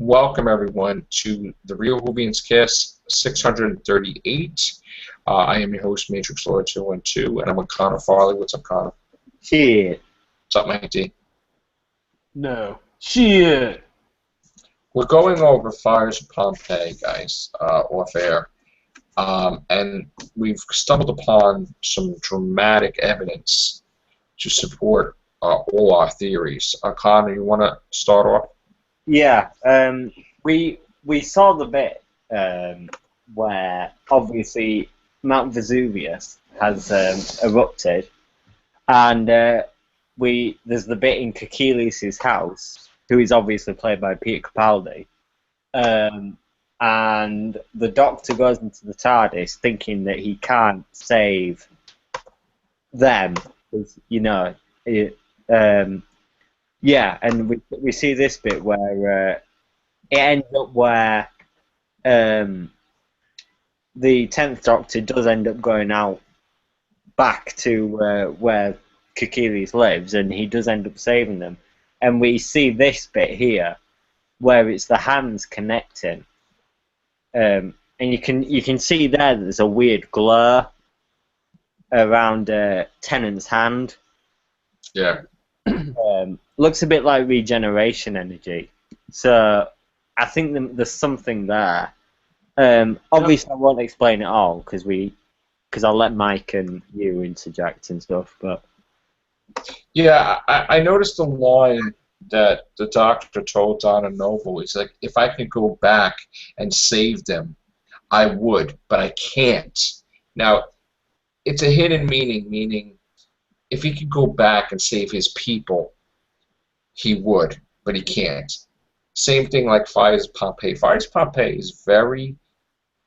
Welcome everyone to the Real Whovians Cast 638. I am your host, Matrix Lord 212, and I'm with Connor Farley. What's up, Connor? Shit. What's up, Mike D? No. Shit. We're going over Fires of Pompeii, guys, off air. And we've stumbled upon some dramatic evidence to support all our theories. Connor, you want to start off? Yeah. We saw the bit where obviously Mount Vesuvius has erupted, and there's the bit in Kekilius' house, who is obviously played by Peter Capaldi, and the Doctor goes into the TARDIS thinking that he can't save them, 'cause, yeah, and we see this bit where it ends up where the 10th Doctor does end up going out back to where Kekilius lives, and he does end up saving them. And we see this bit here where it's the hands connecting, and you can see there that there's a weird glare around Tennant's hand. Yeah. Looks a bit like regeneration energy, so I think there's something there. Obviously, I won't explain it all because I'll let Mike and you interject and stuff. But yeah, I noticed the line that the Doctor told Donna Noble. He's like, if I could go back and save them, I would, but I can't. Now, it's a hidden meaning if he could go back and save his people, he would, but he can't. Same thing like Fires of Pompeii. Fires of Pompeii is very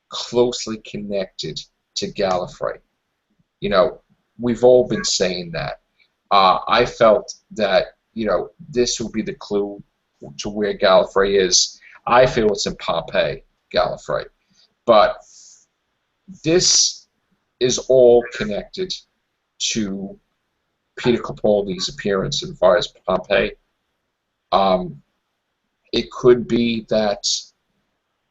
closely connected to Gallifrey. You know, we've all been saying that. I felt that, this will be the clue to where Gallifrey is. I feel it's in Pompeii, Gallifrey. But this is all connected to Peter Capaldi's appearance in Fires of Pompeii. It could be that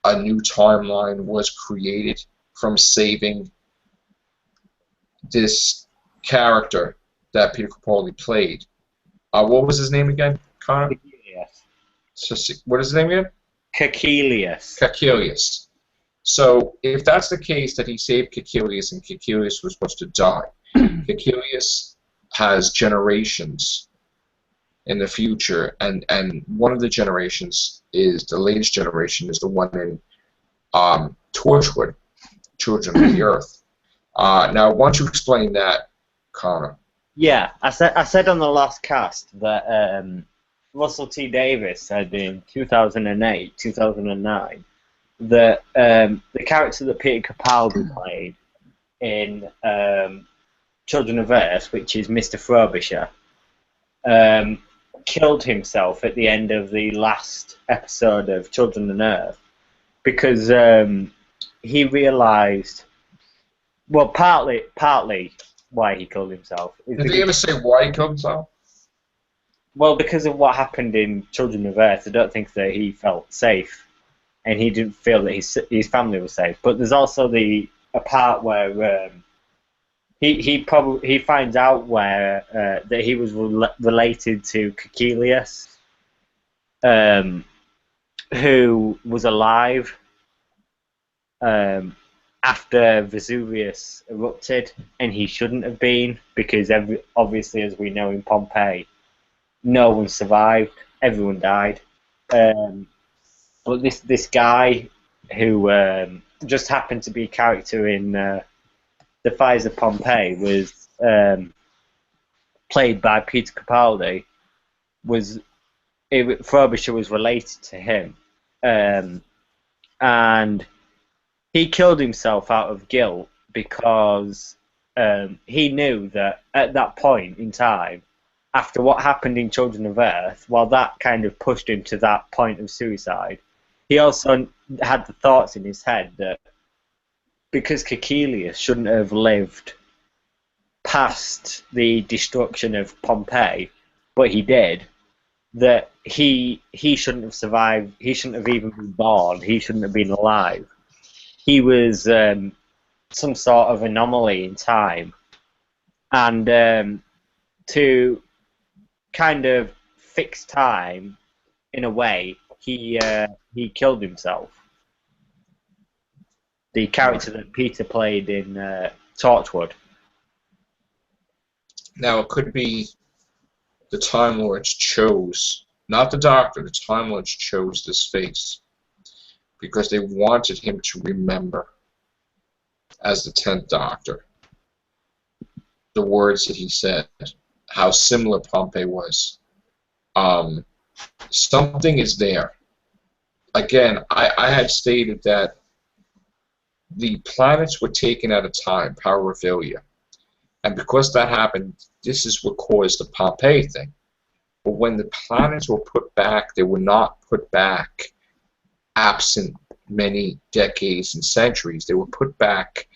a new timeline was created from saving this character that Peter Capaldi played. What was his name again, Connor? Kekilius. What is his name again? Kekilius. Kekilius. So if that's the case, that he saved Kekilius and Kekilius was supposed to die, Kekilius has generations in the future, and one of the generations is the latest generation is the one in Torchwood, Children of the Earth. Now, why don't you explain that, Connor? Yeah, I said on the last cast that Russell T Davies said in 2008, 2009 that the character that Peter Capaldi played in Children of Earth, which is Mr. Frobisher, killed himself at the end of the last episode of Children of Earth because he realised, well, partly why he killed himself. Did they ever say why he killed himself? Well, because of what happened in Children of Earth, I don't think that he felt safe, and he didn't feel that his family was safe. But there's also a part where he finds out where that he was related to Kekilius, who was alive after Vesuvius erupted, and he shouldn't have been, because obviously, as we know in Pompeii, no one survived, everyone died. But this guy who just happened to be a character in the Fires of Pompeii was played by Peter Capaldi. Frobisher was related to him, and he killed himself out of guilt because he knew that at that point in time, after what happened in Children of Earth, while that kind of pushed him to that point of suicide, he also had the thoughts in his head that because Kekilius shouldn't have lived past the destruction of Pompeii, but he did, that he shouldn't have survived. He shouldn't have even been born. He shouldn't have been alive. He was some sort of anomaly in time, and to kind of fix time in a way, he killed himself. The character that Peter played in Torchwood. Now, it could be the Time Lords chose, not the Doctor, the Time Lords chose this face because they wanted him to remember, as the 10th Doctor, the words that he said, how similar Pompeii was. Something is there. Again, I had stated that the planets were taken at a time, power failure. And because that happened, this is what caused the Pompeii thing. But when the planets were put back, they were not put back absent many decades and centuries. They were put back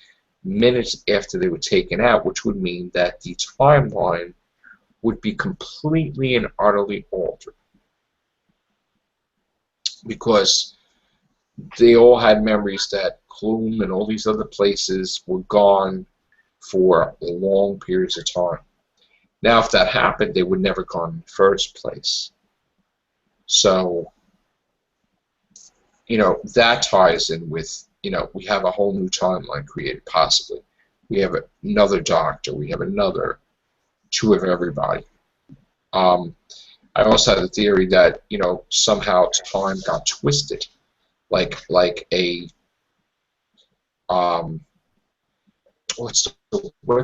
minutes after they were taken out, which would mean that the timeline would be completely and utterly altered. Because they all had memories that Clume and all these other places were gone for long periods of time. Now, if that happened, they would never gone in the first place. So, that ties in with, we have a whole new timeline created, possibly. We have another Doctor. We have another two of everybody. I also have the theory that, somehow time got twisted. Like a, what's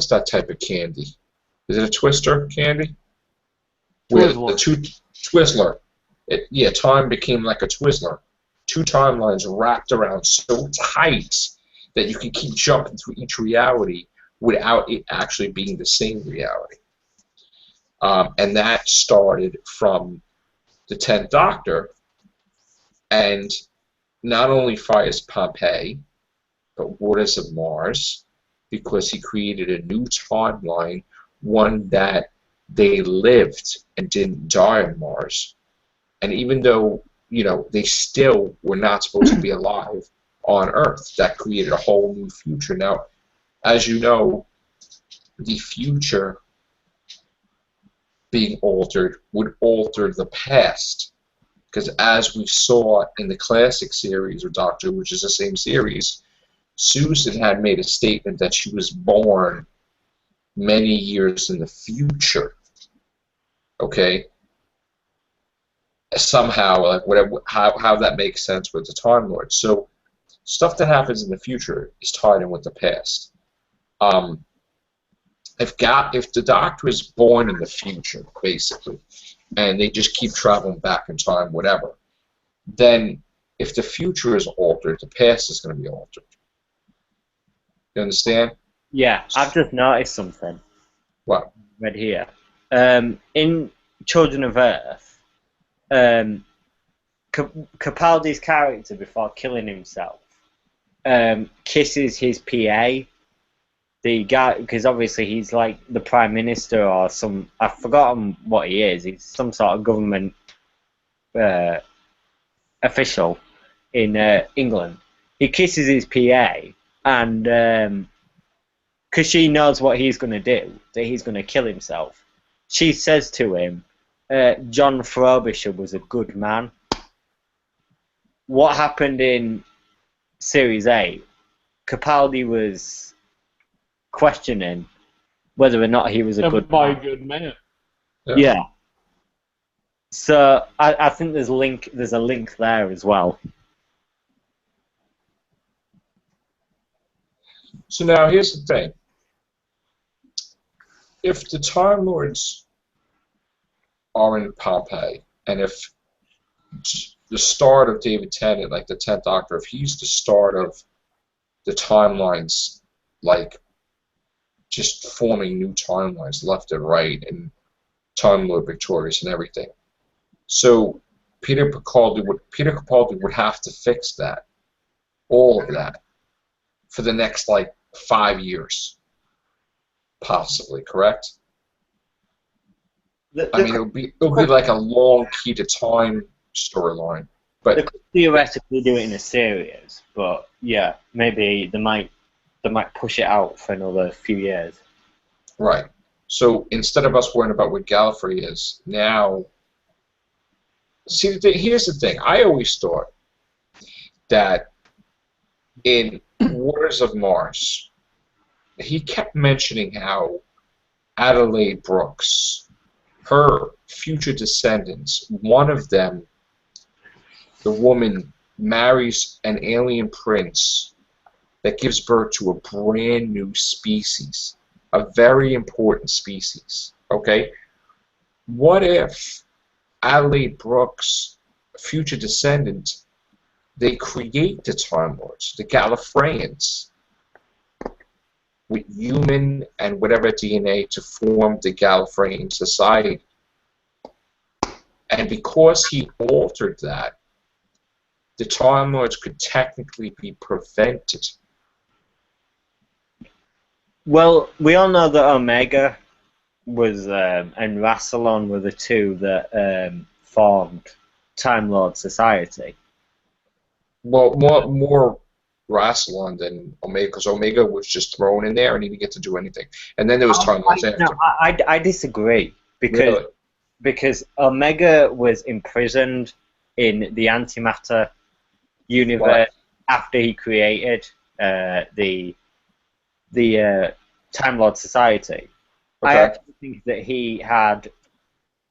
that type of candy? Is it a Twister candy? Twizzler. The two Twizzler. Time became like a Twizzler. Two timelines wrapped around so tight that you can keep jumping through each reality without it actually being the same reality. And that started from the 10th Doctor, and not only fires Pompeii, but Waters of Mars, because he created a new timeline, one that they lived and didn't die on Mars. And even though, they still were not supposed to be alive on Earth, that created a whole new future. Now, as you know, the future being altered would alter the past. Because as we saw in the classic series of Doctor Who, which is the same series, Susan had made a statement that she was born many years in the future. Okay? Somehow, like whatever, how that makes sense with the Time Lord. So, stuff that happens in the future is tied in with the past. If the Doctor is born in the future, basically, and they just keep traveling back in time, whatever, then if the future is altered, the past is going to be altered. You understand? Yeah, I've just noticed something. What? Right here. In Children of Earth, Capaldi's character, before killing himself, kisses his PA, the guy, because obviously he's like the Prime Minister or some, I've forgotten what he is, he's some sort of government official in England. He kisses his PA, and because she knows what he's going to do, that he's going to kill himself, she says to him, John Frobisher was a good man. What happened in Series 8, Capaldi was questioning whether or not he was a good man. Good man. Yeah. So I think there's a link there as well. So now here's the thing. If the Time Lords are in Pompeii, and if the start of David Tennant, like the 10th Doctor, if he's the start of the timelines, like just forming new timelines left and right, and Time Lord victorious and everything. So Peter Capaldi would have to fix that, all of that, for the next 5 years, possibly, correct? I mean, it'll be like a long key to time storyline, they but could theoretically do it in a series, but yeah, maybe they might push it out for another few years. right. So instead of us worrying about what Gallifrey is now, see, here's the thing. I always thought that in Waters of Mars, he kept mentioning how Adelaide Brooks, her future descendants, one of them, the woman, marries an alien prince that gives birth to a brand new species, a very important species. Okay? What if Adelaide Brooks' future descendants, they create the Time Lords, the Gallifreyans, with human and whatever DNA to form the Gallifreyan society? And because he altered that, the Time Lords could technically be prevented. Well, we all know that Omega was and Rassilon were the two that formed Time Lord Society. Well, more Rassilon than Omega, because Omega was just thrown in there and he didn't get to do anything. And then there was Time Lords after. No, I disagree Really? because Omega was imprisoned in the antimatter universe after he created the Time Lord Society. Okay. I actually think that he had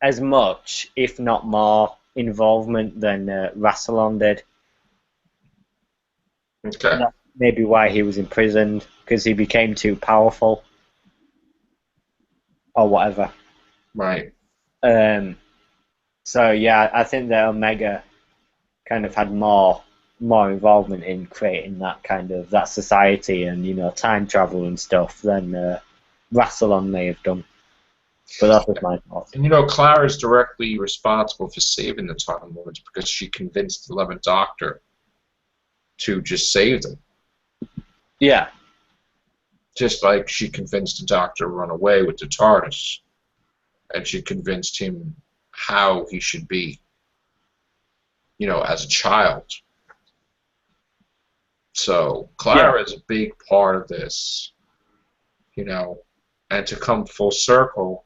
as much, if not more, involvement than Rassilon did. Okay. And that's maybe why he was imprisoned, because he became too powerful, or whatever. Right. So yeah, I think that Omega kind of had more involvement in creating that society and time travel and stuff than Rassilon may have done. But that's just my thoughts. And Clara's directly responsible for saving the Time Lords because she convinced the 11th Doctor to just save them. Yeah. Just like she convinced the Doctor to run away with the TARDIS. And she convinced him how he should be, as a child. So Clara is a big part of this, and to come full circle,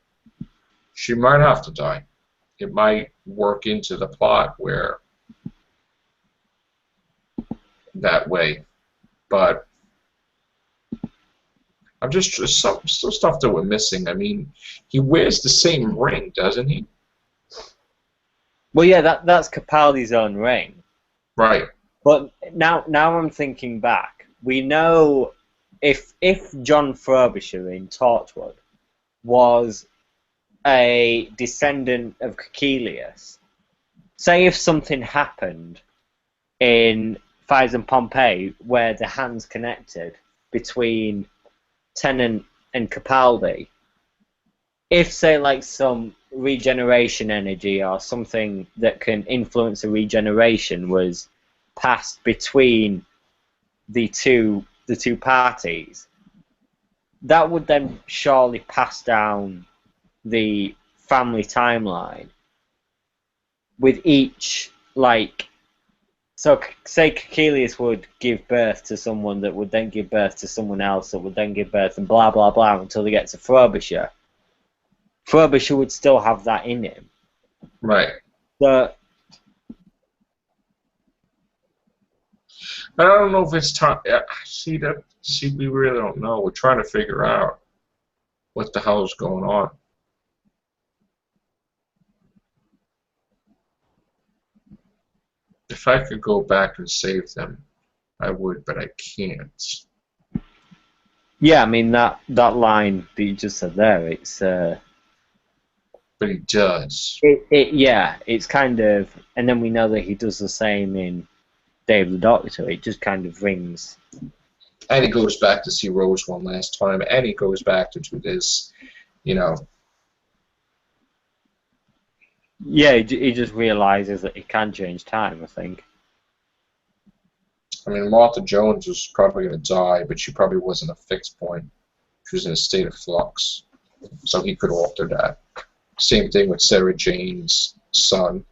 she might have to die. It might work into the plot where that way, but I'm just some stuff that we're missing. I mean, he wears the same ring, doesn't he? Well, yeah, that's Capaldi's own ring. Right. But now I'm thinking back. We know if John Frobisher in Torchwood was a descendant of Caecilius, say if something happened in Fires and Pompeii where the hands connected between Tennant and Capaldi, if say like some regeneration energy or something that can influence a regeneration was passed between the two parties, that would then surely pass down the family timeline with each, like, so say Caecilius would give birth to someone that would then give birth to someone else that would then give birth and blah blah blah until they get to Frobisher. Frobisher would still have that in him. Right. So I don't know if it's time. See, we really don't know. We're trying to figure out what the hell is going on. If I could go back and save them, I would, but I can't. yeah, I mean that line that you just said there, it's But he does. it's kind of, and then we know that he does the same in Day of the Doctor. It just kind of rings. And he goes back to see Rose one last time, and he goes back to do this, Yeah, he just realizes that he can change time, I think. I mean, Martha Jones was probably going to die, but she probably wasn't a fixed point. She was in a state of flux, so he could alter that. Same thing with Sarah Jane's son.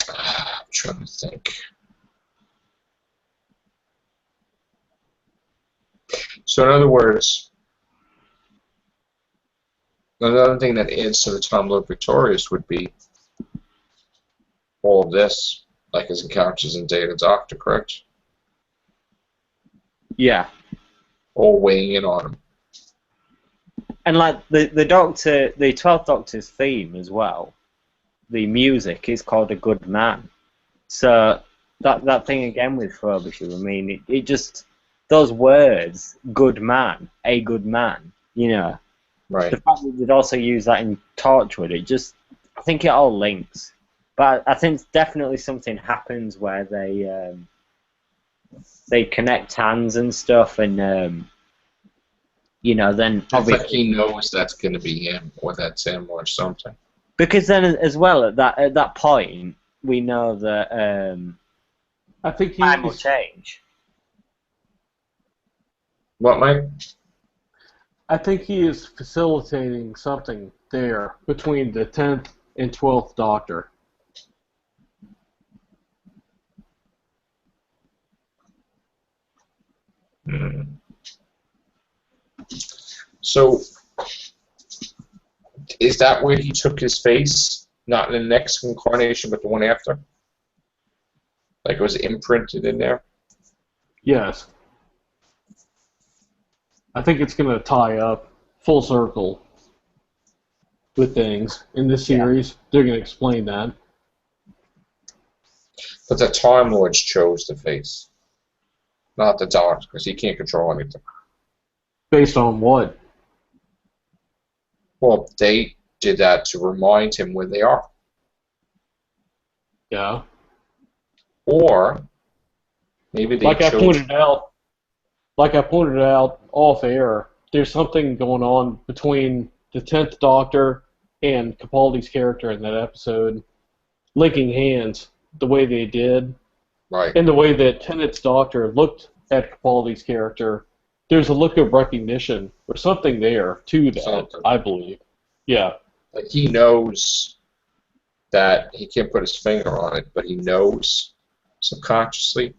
I'm trying to think. So in other words, another thing that adds to the Time Lord Victorious would be all of this, like his encounters in Day of the Doctor, correct? Yeah. All weighing in on him. And like the Doctor, the 12th Doctor's theme as well, the music is called A Good Man. So that thing again with Frobisher, I mean, it just, those words, good man, a good man, you know. Right. The fact that they'd also use that in Torchwood, it just, I think it all links. But I think definitely something happens where they connect hands and stuff, and you know, then It's obviously like he knows that's going to be him, or that's him, or something. because then as well at that point we know that I think time will he's change. What, Mike? I think he is facilitating something there between the 10th and 12th Doctor. Hmm. So, is that where he took his face? Not in the next incarnation, but the one after? Like it was imprinted in there? Yes. I think it's going to tie up full circle with things in this series. They're going to explain that. But the Time Lords chose the face, not the Doctor, because he can't control anything. Based on what? Well, they did that to remind him where they are. Yeah. Or maybe they Like I chose... pointed out off air, there's something going on between the 10th Doctor and Capaldi's character in that episode, linking hands the way they did, Right. and the way that Tennant's Doctor looked at Capaldi's character. There's a look of recognition or something there to that, Something. I believe. Yeah. Like he knows that he can't put his finger on it, but he knows subconsciously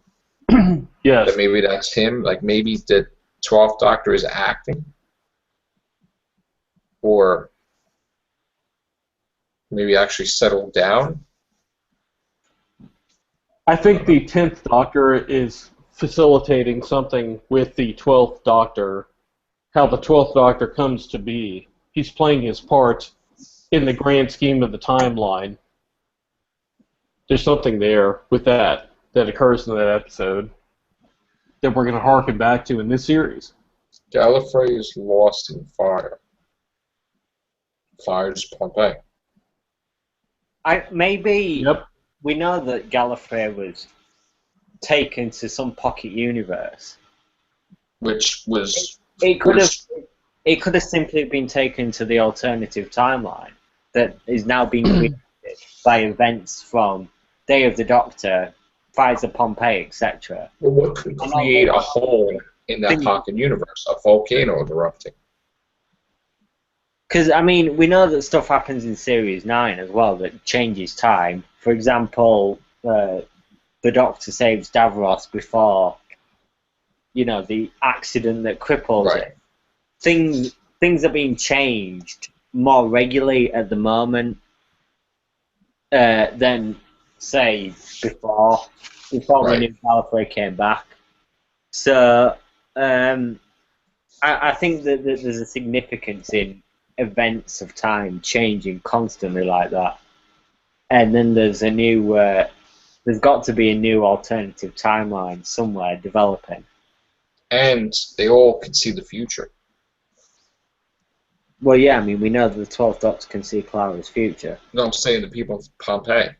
Yes. that maybe that's him. Like maybe the 12th Doctor is acting, or maybe actually settled down. I think the 10th Doctor is facilitating something with the 12th Doctor, how the 12th Doctor comes to be. He's playing his part in the grand scheme of the timeline. There's something there with that occurs in that episode that we're going to harken back to in this series. Gallifrey is lost in fire. Fire's Pompeii. Maybe Yep. we know that Gallifrey was taken to some pocket universe. Which was... It could have simply been taken to the alternative timeline that is now being created by events from Day of the Doctor, Fires of Pompeii, etc. Well, what could create a hole in that pocket universe? A volcano erupting. Because, I mean, we know that stuff happens in Series 9 as well that changes time. For example, the Doctor saves Davros before, you know, the accident that cripples it. Things are being changed more regularly at the moment than, say, before the new Gallifrey came back. So, I think that there's a significance in events of time changing constantly like that. And then there's a new, there's got to be a new alternative timeline somewhere developing. And they all can see the future. Well, yeah, I mean, we know that the 12th Doctor can see Clara's future. No, I'm saying the people of Pompeii.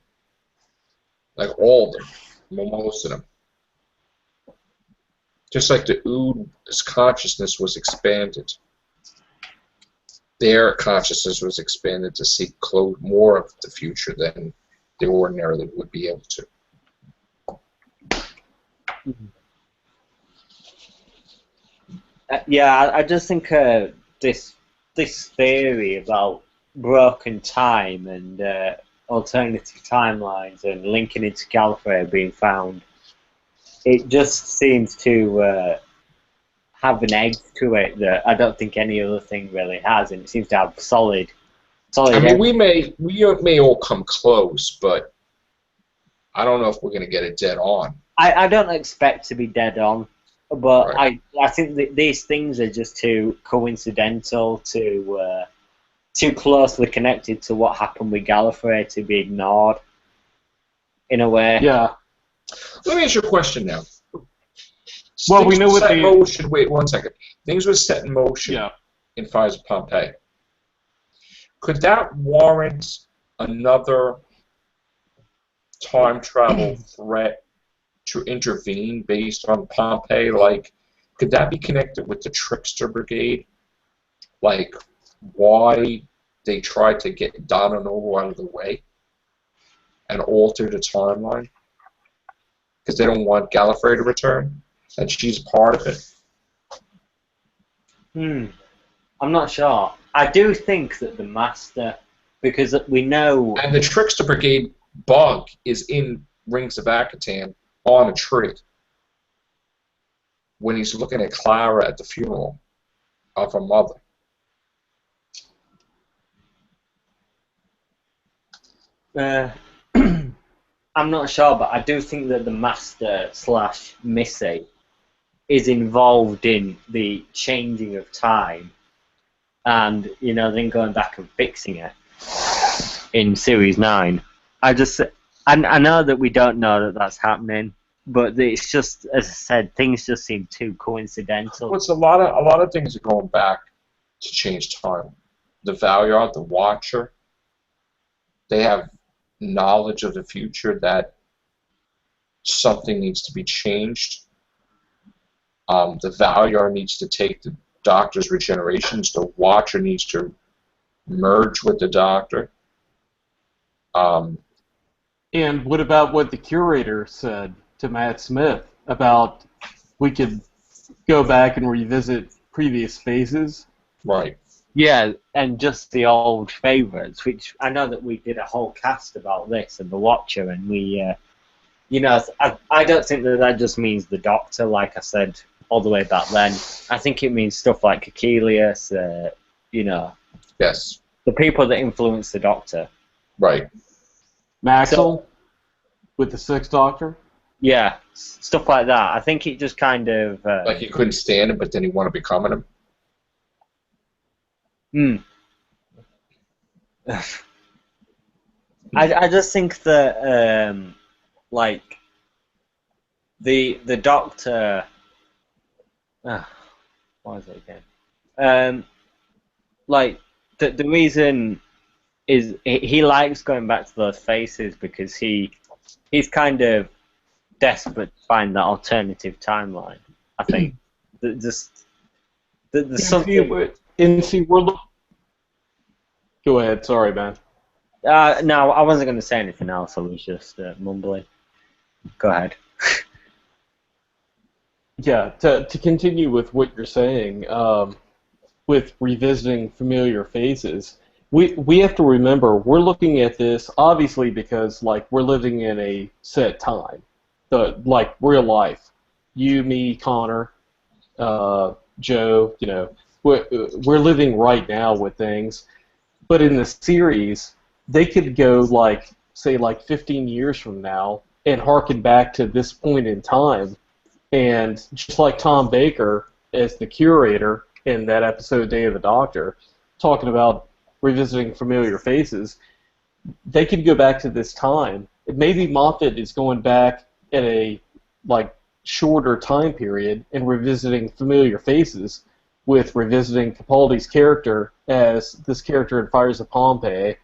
Like all of them. Most of them. Just like the Ood's consciousness was expanded. Their consciousness was expanded to see more of the future than they ordinarily would be able to. Yeah, I just think this theory about broken time and alternative timelines and linking into Gallifrey being found, it just seems to have an edge to it that I don't think any other thing really has, and it seems to have solid I mean, edge. we may all come close, but I don't know if we're going to get it dead on. I don't expect to be dead on, but Right. I think that these things are just too coincidental, too closely connected to what happened with Gallifrey to be ignored in a way. Yeah. Let me ask you a question now. Well, we Things know were what set in the motion. Wait 1 second. Things were set in motion yeah. in Fires of Pompeii. Could that warrant another time travel threat to intervene based on Pompeii? Like, could that be connected with the Trickster Brigade? Like, why they tried to get Donna Noble out of the way and alter the timeline? Because they don't want Gallifrey to return, and she's part of it. I'm not sure. I do think that the Master, because we know. And the Trickster Brigade bug is in Rings of Akatan on a tree when he's looking at Clara at the funeral of her mother. I'm not sure, but I do think that the Master / Missy is involved in the changing of time, and then going back and fixing it in Series 9. I know that we don't know that that's happening, but it's just, as I said, things just seem too coincidental. Well, it's a lot of things are going back to change time. The Valyard, the Watcher, they have knowledge of the future that something needs to be changed. The Valyard needs to take the Doctor's regenerations. The Watcher needs to merge with the Doctor. And what about what the curator said to Matt Smith about we could go back and revisit previous phases? Right. Yeah, and just the old favourites, which I know that we did a whole cast about this and the Watcher, and we, I don't think that just means the Doctor, like I said all the way back then. I think it means stuff like Achilles, Yes. the people that influence the Doctor. Right. Maxwell with the Sixth Doctor? Yeah, stuff like that. I think it just kind of... Like he couldn't stand him, but then he wanted to become him. I just think that the Doctor, what is it again? The reason is he likes going back to those faces because he's kind of desperate to find that alternative timeline. I think there's something. Go ahead. Sorry, man. No, I wasn't going to say anything else. I was just mumbling. Go ahead. Yeah, to continue with what you're saying, with revisiting familiar faces, we have to remember we're looking at this obviously because we're living in a set time, real life. You, me, Connor, Joe, we're living right now with things. But in the series, they could go say 15 years from now and harken back to this point in time, and just like Tom Baker as the curator in that episode Day of the Doctor, talking about revisiting familiar faces, they could go back to this time. Maybe Moffat is going back at a shorter time period and revisiting familiar faces, with revisiting Capaldi's character as this character in Fires of Pompeii.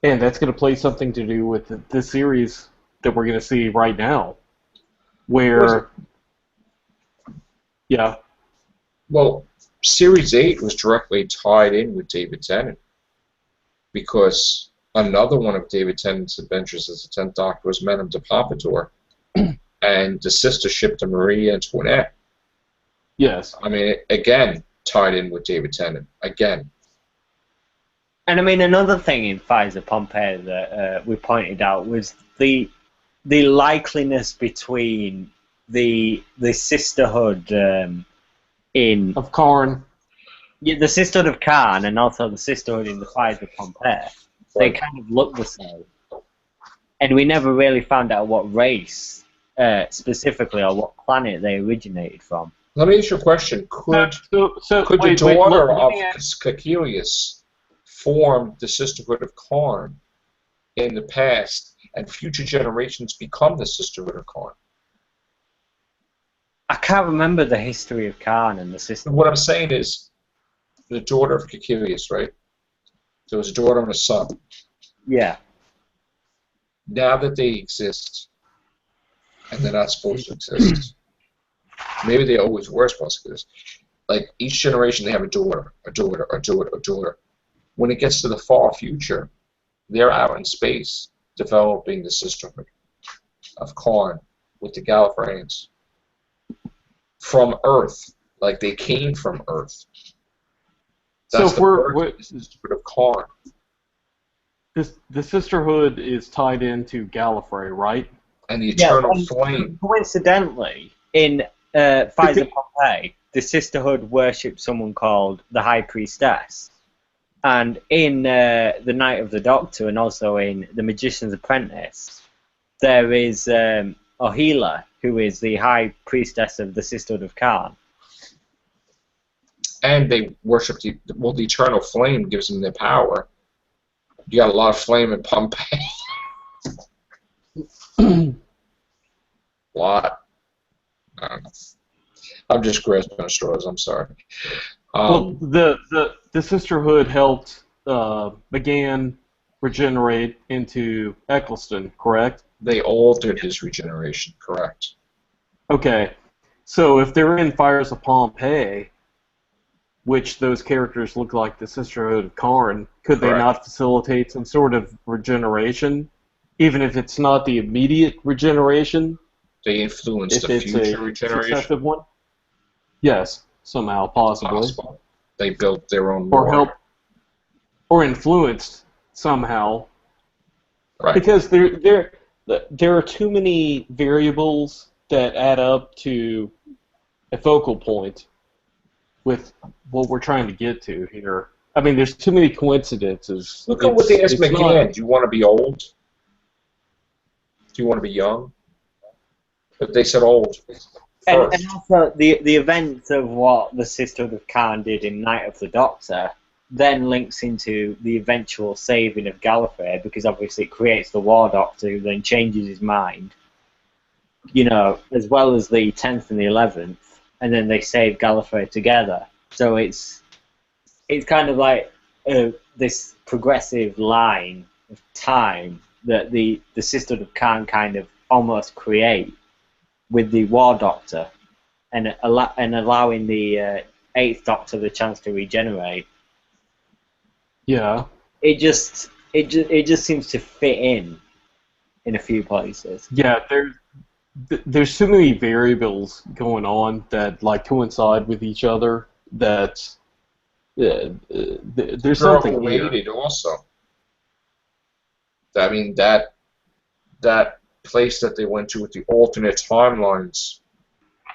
And that's going to play something to do with this series that we're going to see right now. Where, yeah. Well, Series 8 was directly tied in with David Tennant, because another one of David Tennant's adventures as the 10th Doctor was Madame de Pompadour, and the sister ship to Marie Antoinette. Yes. I mean, again, tied in with David Tennant. Again. And I mean, another thing in Fires of Pompeii that we pointed out was the likeliness between the sisterhood in Of Karn. the sisterhood of Khan and also the sisterhood in the Fires of Pompeii. They kind of look the same, and we never really found out what race specifically or what planet they originated from. Let me ask you a question. Could the daughter of Caecilius form the sisterhood of Karn in the past, and future generations become the sisterhood of Karn? I can't remember the history of Khan and the sisterhood. What I'm saying is, the daughter of Caecilius, right? There was a daughter and a son. Yeah. Now that they exist, and they're not supposed to exist, maybe they always were supposed to exist. Like, each generation they have a daughter, a daughter, a daughter, a daughter. When it gets to the far future, they're out in space developing the sisterhood of Karn with the Gallifreyans from Earth, like they came from Earth. That's So if the sisterhood of Karn. the sisterhood is tied into Gallifrey, right? And the eternal flame. Coincidentally, in Fires of Pompeii, the sisterhood worshipped someone called the High Priestess. And in The Night of the Doctor and also in The Magician's Apprentice, there is Ohila, who is the High Priestess of the Sisterhood of Khan. And they worship the eternal flame gives them their power. You got a lot of flame in Pompeii. Lot. I don't know. I'm just grasping at straws. I'm sorry. Well, the sisterhood helped McGann regenerate into Eccleston, correct? They altered his regeneration, correct? Okay, so if they're in Fires of Pompeii, which those characters look like the Sisterhood of Karn, could they not facilitate some sort of regeneration, even if it's not the immediate regeneration? They influence the future regeneration. Successive one? Yes, somehow, possibly. Possible. They built their own or war. help, or influenced somehow. Right. Because there are too many variables that add up to a focal point with what we're trying to get to here. I mean, there's too many coincidences. Look at what they asked McGann. Do you want to be old? Do you want to be young? But they said old. And also, the events of what the Sisterhood of Khan did in Night of the Doctor then links into the eventual saving of Gallifrey, because obviously it creates the War Doctor who then changes his mind, you know, as well as the 10th and the 11th, and then they save Gallifrey together. So it's kind of like this progressive line of time that the Sisterhood of Khan kind of almost create with the War Doctor, and allowing the 8th Doctor the chance to regenerate. Yeah. It just seems to fit in a few places. Yeah, there's too many variables going on that like coincide with each other. That there's something related also. I mean that place that they went to with the alternate timelines,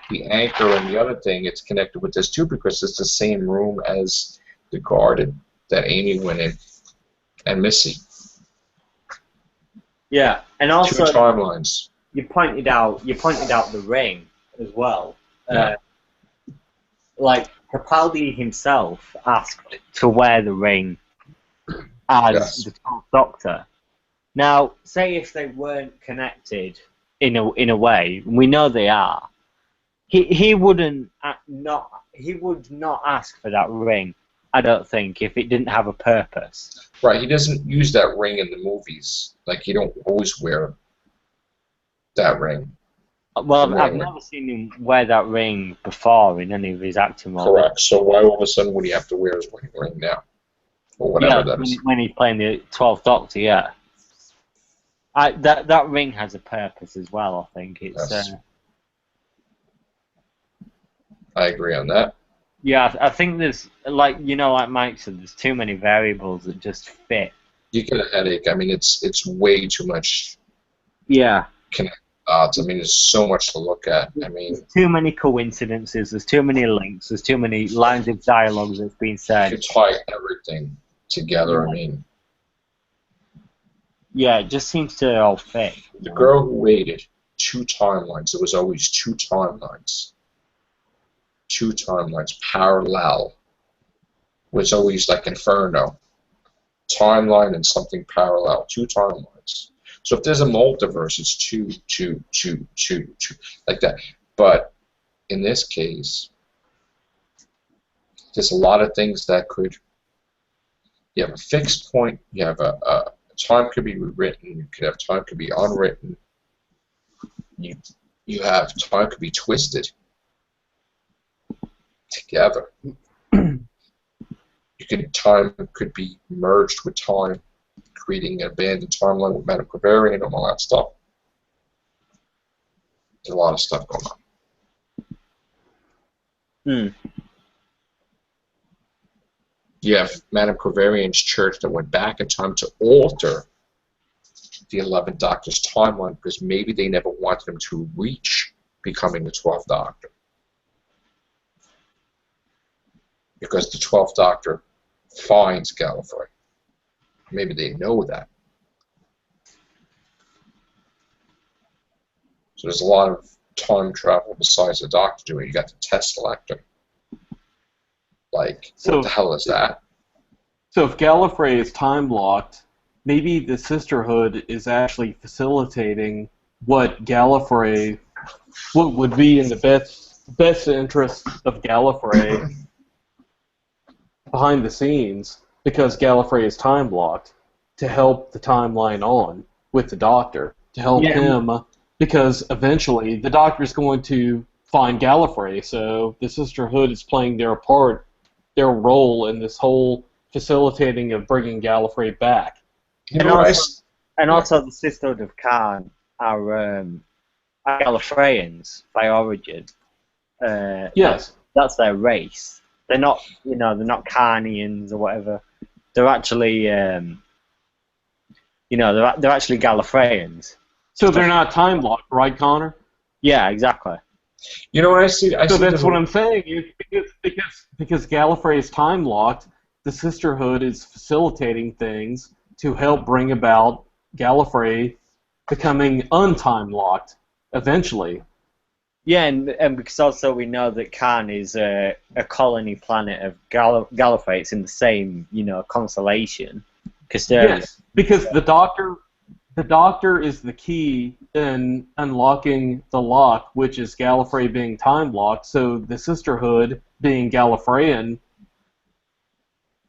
the anchor and the other thing, it's connected with this too because it's the same room as the garden that Amy went in, and Missy. Yeah, and also 2 timelines. You pointed out the ring as well. Yeah. Like Capaldi himself asked to wear the ring as the 12th Doctor. Now, say if they weren't connected in a way, we know they are. He would not ask for that ring. I don't think, if it didn't have a purpose. Right, he doesn't use that ring in the movies. Like, you don't always wear that ring. Well, I've never seen him wear that ring before in any of his acting roles. Correct. So why all of a sudden would he have to wear his wedding ring now? Or whatever that is. When he's playing the 12th Doctor, yeah. That ring has a purpose as well, I think. It's Yes. I agree on that. Yeah, I think there's like like Mike said, there's too many variables that just fit. You get a headache. I mean, it's way too much Yeah. connected dots. I mean, there's so much to look at. I mean, There's too many coincidences. There's too many links. There's too many lines of dialogue that's been you said. could tie everything together. I mean, Yeah, it just seems to all fit. the girl who waited 2 timelines. There was always 2 timelines. 2 timelines parallel. Was always like Inferno. Timeline and something parallel. 2 timelines. So if there's a multiverse, it's two, like that. But in this case, there's a lot of things that could. You have a fixed point. You have a time could be rewritten. You could have time could be unwritten. You have time could be twisted together. Time could be merged with time, creating an abandoned timeline with Madame Bavarian and all that stuff. There's a lot of stuff going on. You have Madame Bavarian's church that went back in time to alter the 11th Doctor's timeline because maybe they never wanted him to reach becoming the 12th Doctor. Because the 12th Doctor finds Gallifrey. Maybe they know that. So there's a lot of time travel besides the Doctor doing. You got the test selector. Like, what the hell is that? So if Gallifrey is time locked, maybe the Sisterhood is actually facilitating what would be in the best interest of Gallifrey behind the scenes, because Gallifrey is time locked, to help the timeline on with the Doctor, to help him, because eventually the Doctor's going to find Gallifrey, so the Sisterhood is playing their role in this whole facilitating of bringing Gallifrey back. And also the Sisterhood of Khan are Gallifreyans by origin. Yes. That's their race. They're not, they're not Carnians or whatever. They're actually, they're actually Gallifreyans. So they're not time locked, right, Connor? Yeah, exactly. You know what I see? So that's what I'm saying. Because Gallifrey is time locked, the Sisterhood is facilitating things to help bring about Gallifrey becoming untime locked eventually. Yeah, and because also we know that Khan is a colony planet of Gallifrey. It's in the same, constellation. Yes, because the Doctor is the key in unlocking the lock, which is Gallifrey being time locked. So the Sisterhood, being Gallifreyan,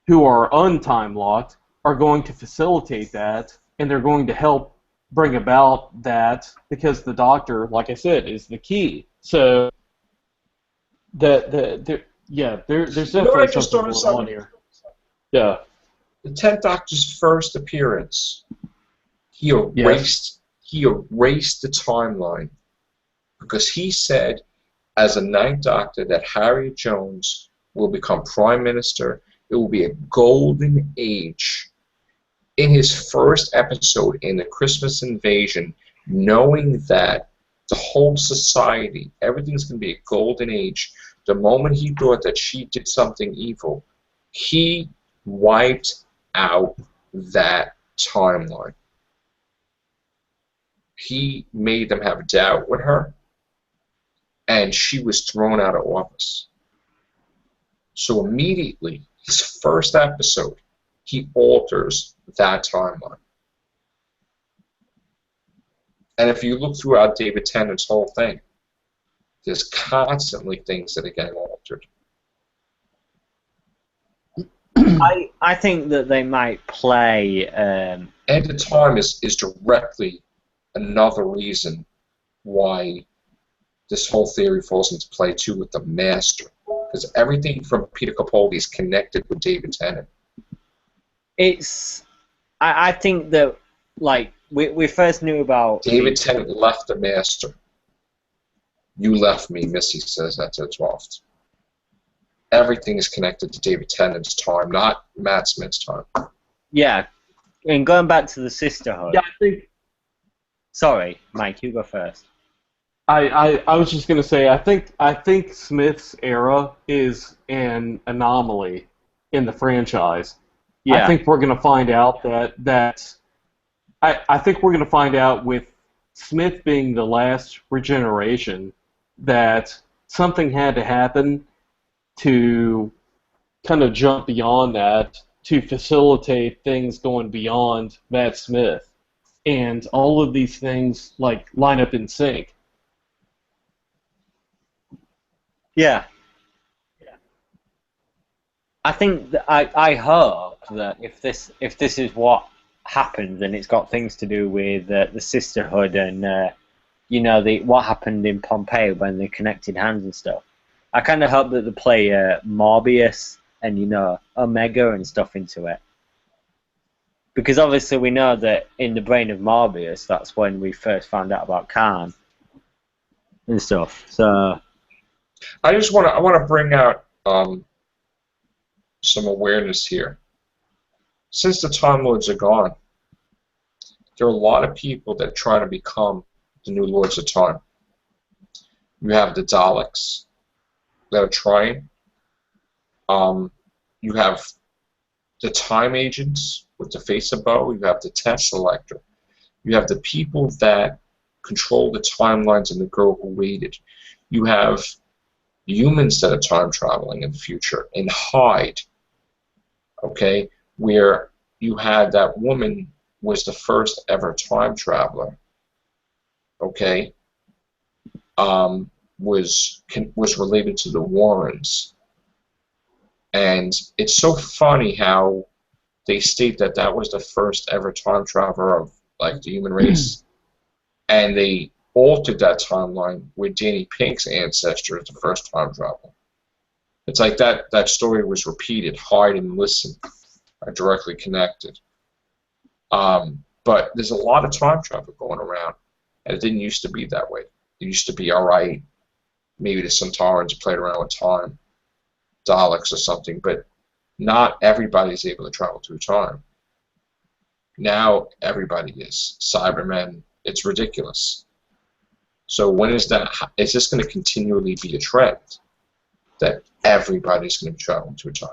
who are untime locked, are going to facilitate that, and they're going to help bring about that, because the Doctor, like I said, is the key. So there's definitely something going on here. Yeah. The 10th Doctor's first appearance, he erased the timeline because he said, as a 9th Doctor, that Harriet Jones will become Prime Minister. It will be a golden age. In his first episode in the Christmas Invasion, knowing that the whole society, everything's going to be a golden age, the moment he thought that she did something evil, he wiped out that timeline. He made them have doubt with her, and she was thrown out of office. So immediately, his first episode, he alters that timeline. And if you look throughout David Tennant's whole thing, there's constantly things that are getting altered. I think that they might play... End of time is directly another reason why this whole theory falls into play, too, with the Master. Because everything from Peter Capaldi is connected with David Tennant. I think that, like, we first knew about... David Tennant left the Master. You left me, Missy says that to the 12th. everything is connected to David Tennant's time, not Matt Smith's time. Yeah, and going back to the sisterhood. Yeah, I think. Sorry, Mike, you go first. I was just gonna say I think Smith's era is an anomaly in the franchise. I Yeah, think we're gonna find out I think we're gonna find out with Smith being the last regeneration that something had to happen to kind of jump beyond that to facilitate things going beyond Matt Smith, and all of these things like line up in sync. yeah. I think that I hope that if this is what happens, and it's got things to do with the sisterhood and you know what happened in Pompeii when they connected hands and stuff. I kind of hope that they play Morbius and Omega and stuff into it, because obviously we know that in the brain of Morbius, that's when we first found out about Khan and stuff. So I want to bring out some awareness here. Since the Time Lords are gone, there are a lot of people that try to become the new Lords of Time. You have the Daleks that are trying. You have the Time Agents with the face of bow. You have the Test Selector. You have the people that control the timelines and the girl who waited. You have humans that are time traveling in the future, and Hyde, okay, where you had that woman was the first ever time traveler, okay, was related to the Warrens, and it's so funny how they state that that was the first ever time traveler of like the human race, and they altered that timeline where Danny Pink's ancestor is the first time traveler. It's like that story was repeated. Hide and Listen are directly connected. But there's a lot of time travel going around, and it didn't used to be that way. It used to be, all right, maybe the Centaurans played around with time, Daleks or something, but not everybody's able to travel through time. Now everybody is. Cybermen, it's ridiculous. So when is that? Is this going to continually be a trend that everybody's going to be traveling through time?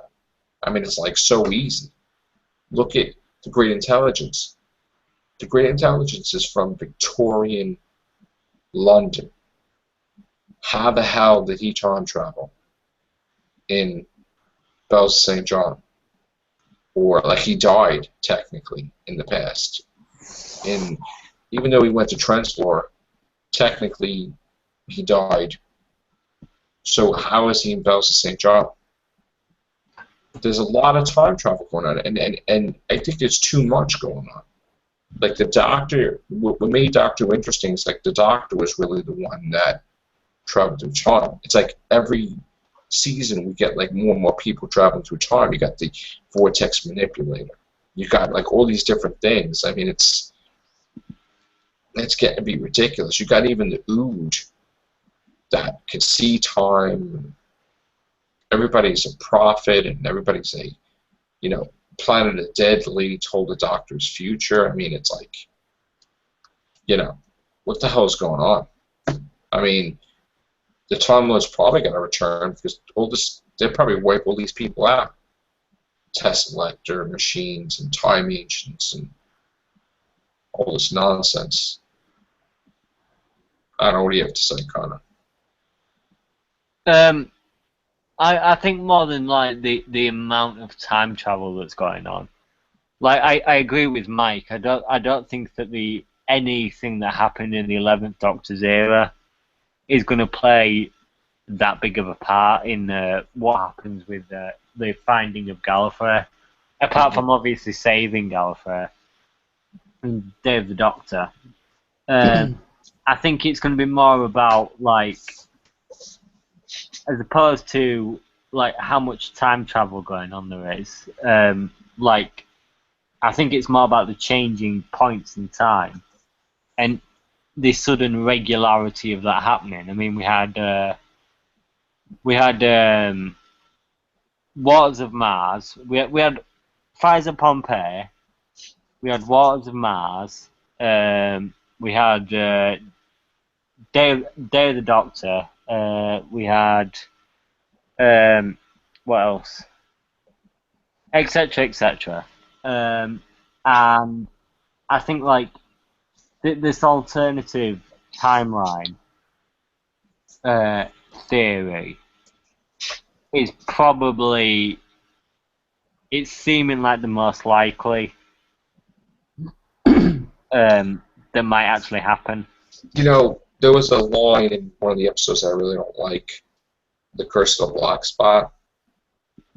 I mean, it's like so easy. Look at the Great Intelligence. The Great Intelligence is from Victorian London. How the hell did he time travel in Bells St. John? Or like he died technically in the past. And even though he went to Translore, technically he died. So how is he in Bells of St. John? There's a lot of time travel going on, and I think there's too much going on. Like the Doctor, what made Doctor Who interesting is like the Doctor was really the one that traveled through time. It's like every season we get like more and more people traveling through time. You got the vortex manipulator. You got like all these different things. I mean, it's getting to be ridiculous. You got even the Ood that could see time. Everybody's a prophet, and everybody's a, Planet of the Dead. The lady told the Doctor's future. I mean, it's like, what the hell is going on? I mean, the Time Lord's probably going to return because they'll probably wipe all these people out. Test Selector, machines, and time agents, and all this nonsense. I don't know, what do you have to say, Connor? I think more than like the amount of time travel that's going on. Like I agree with Mike. I don't think that anything that happened in the 11th Doctor's era is going to play that big of a part in what happens with the finding of Gallifrey. Apart from obviously saving Gallifrey and Dave the Doctor. I think it's going to be more about like, as opposed to like how much time travel going on there is. Like, I think it's more about the changing points in time and the sudden regularity of that happening. I mean, we had Waters of Mars. We had Fires of Pompeii. We had Waters of Mars. We had Day of the Doctor. We had what else? Etc. Etc. And I think like this alternative timeline theory is probably it's seeming like the most likely that might actually happen. You know, there was a line in one of the episodes I really don't like, The Curse of the Black Spot,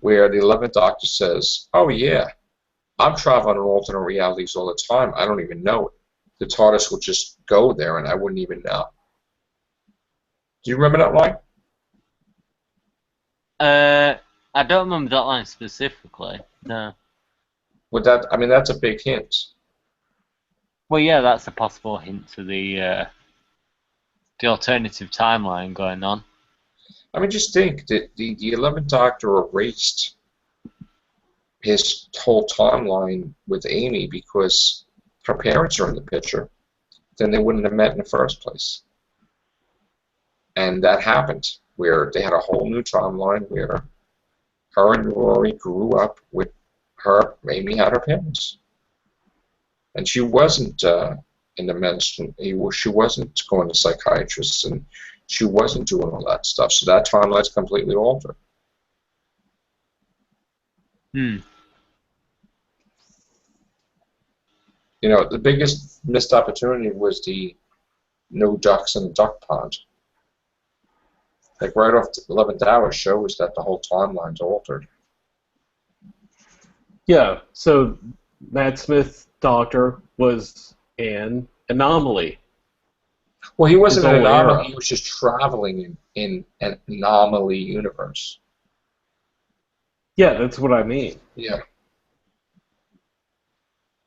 where the 11th Doctor says, "Oh yeah, I'm traveling in alternate realities all the time. I don't even know it. The TARDIS would just go there and I wouldn't even know." Do you remember that line? I don't remember that line specifically. No. Would that? I mean, that's a big hint. Well, yeah, that's a possible hint to the alternative timeline going on. I mean, just think that the 11th Doctor erased his whole timeline with Amy because her parents are in the picture. Then they wouldn't have met in the first place. And that happened, where they had a whole new timeline where her and Rory grew up with her. Amy had her parents. And she wasn't in the medicine. She wasn't going to psychiatrists, and she wasn't doing all that stuff. So that timeline's completely altered. You know, the biggest missed opportunity was the no ducks in the duck pond. Like right off the 11th hour shows that the whole timeline's altered. Yeah, so Matt Smith's Doctor was an anomaly. Well, he wasn't His an own anomaly. era. He was just traveling in an anomaly universe. Yeah, that's what I mean. Yeah.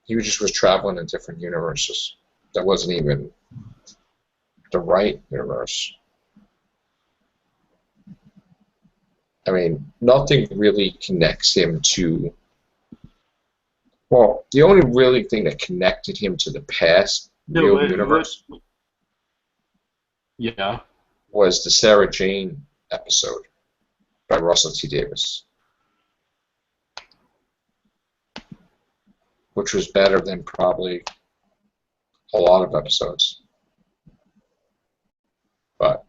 He just was traveling in different universes. That wasn't even the right universe. I mean, nothing really connects him to... Well, the only really thing that connected him to the past real universe Yeah. was the Sarah Jane episode by Russell T. Davis, which was better than probably a lot of episodes. But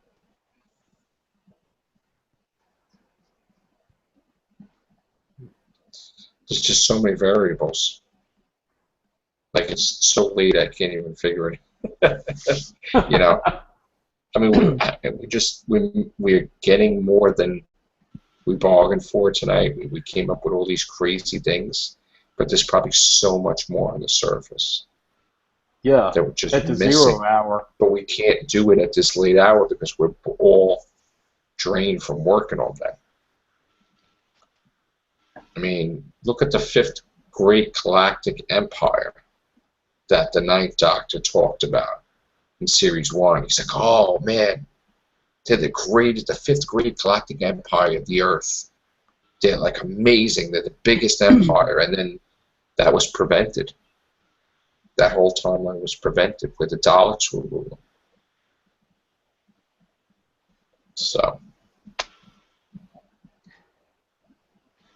there's just so many variables. Like, it's so late I can't even figure it. You know? I mean, we're getting more than we bargained for tonight. We came up with all these crazy things, but there's probably so much more on the surface. Yeah, That we're just at the missing. 0 hour. But we can't do it at this late hour because we're all drained from work and all that. I mean, look at the fifth great galactic empire that the Ninth Doctor talked about in Series 1. He's like, oh man, they're the fifth great galactic empire of the Earth. They're like amazing, they're the biggest empire, and then that was prevented. That whole timeline was prevented where the Daleks were ruling. So.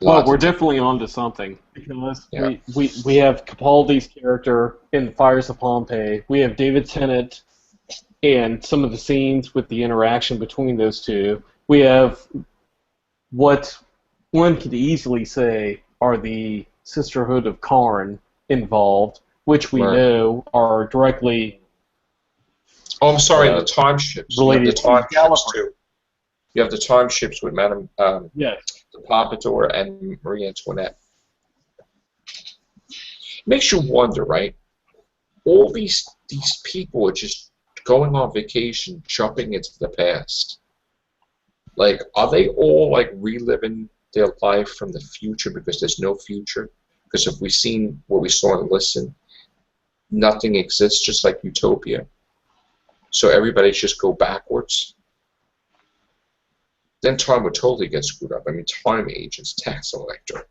Well, we're definitely onto something because we have Capaldi's character in the Fires of Pompeii. We have David Tennant and some of the scenes with the interaction between those two. We have what one could easily say are the Sisterhood of Karn involved, which we know are directly. Oh, I'm sorry. The time ships. Related the time to ships Gallifrey. too. You have the time ships with Madame. Yes. The Pompadour and Marie Antoinette. Makes you wonder, right? All these people are just going on vacation, jumping into the past. Like, are they all like reliving their life from the future because there's no future? Because if we've seen what we saw and listened, nothing exists, just like Utopia. So everybody just go backwards. then time would totally get screwed up. I mean, time agents, tax collector.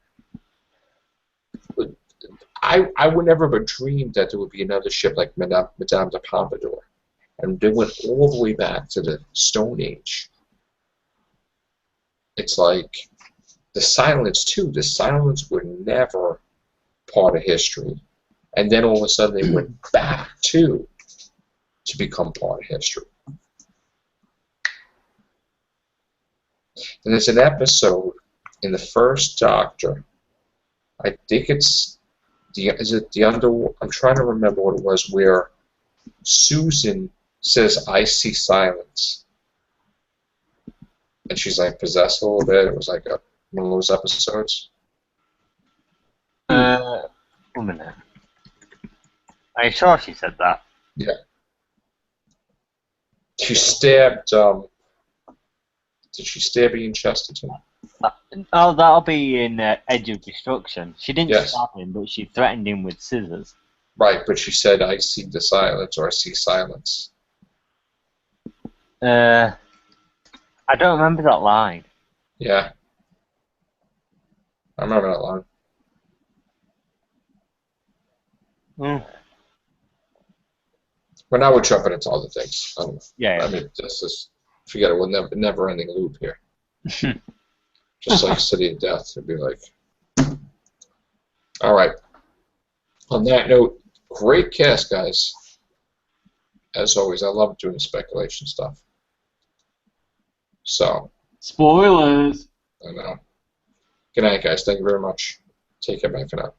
I would never have dreamed that there would be another ship like Madame de Pompadour. And they went all the way back to the Stone Age. It's like the Silence, too. The Silence were never part of history. And then all of a sudden they went back, too, to become part of history. And there's an episode in the first Doctor. I think it's the Underworld? I'm trying to remember what it was, where Susan says, "I see silence," and she's like possessed a little bit. It was like one of those episodes. 1 minute. Are you sure she said that? Yeah. She stabbed. Did she stab Ian Chesterton? Oh, that'll be in Edge of Destruction. She didn't Yes. stab him, but she threatened him with scissors. Right, but she said, "I see the silence," or "I see silence." I don't remember that line. Yeah. I remember that line. But now we're jumping into other things. I don't know. Yeah. I mean, this is, forget it, we'll never-ending loop here. Just like City of Death, it'd be like. All right. On that note, great cast, guys. As always, I love doing speculation stuff. So. Spoilers. I know. Good night, guys. Thank you very much. Take care. Bye for now.